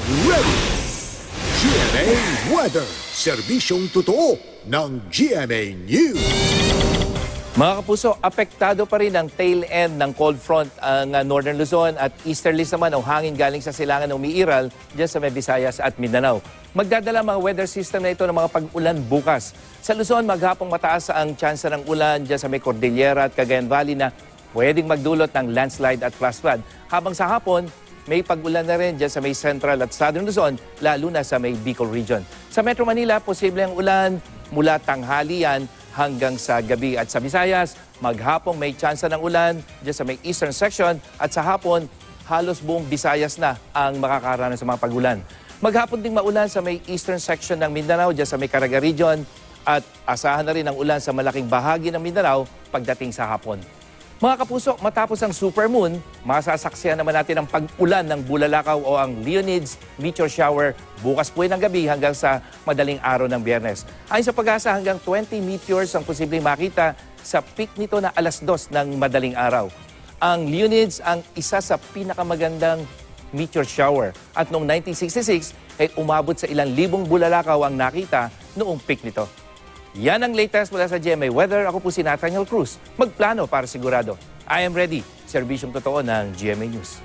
ready! GMA Weather, serbisyong totoo ng GMA News. Mga kapuso, apektado pa rin ang tail end ng cold front ang Northern Luzon at easterlies naman ang hangin galing sa silangan ng umiiral dyan sa may Visayas at Mindanao. Magdadala mga weather system na ito ng mga pag-ulan bukas. Sa Luzon, maghapong mataas ang tsansa ng ulan dyan sa may Cordillera at Cagayan Valley na pwedeng magdulot ng landslide at flash flood. Habang sa hapon, may pag-ulan na rin dyan sa may Central at Southern Luzon, lalo na sa may Bicol Region. Sa Metro Manila, posible ang ulan mula tanghalian hanggang sa gabi. At sa Visayas, maghapong may tsansa ng ulan dyan sa may eastern section at sa hapon, halos buong Visayas na ang makakaranas sa mga pag-ulan. Maghapon ding maulan sa may eastern section ng Mindanao dyan sa may Caraga Region at asahan na rin ang ulan sa malaking bahagi ng Mindanao pagdating sa hapon. Mga kapuso, matapos ang supermoon, masasaksihan naman natin ang pag-ulan ng Bulalakaw o ang Leonids meteor shower bukas po ng gabi hanggang sa madaling araw ng Biyernes. Ayon sa Pag-asa, hanggang 20 meteors ang posibleng makita sa peak nito na alas 2 ng madaling araw. Ang Leonids ang isa sa pinakamagandang meteor shower at noong 1966 ay umabot sa ilang libong bulalakaw ang nakita noong peak nito. Yan ang latest mula sa GMA Weather. Ako po si Nathaniel Cruz. Magplano para sigurado. I am ready. Serbisyong totoo ng GMA News.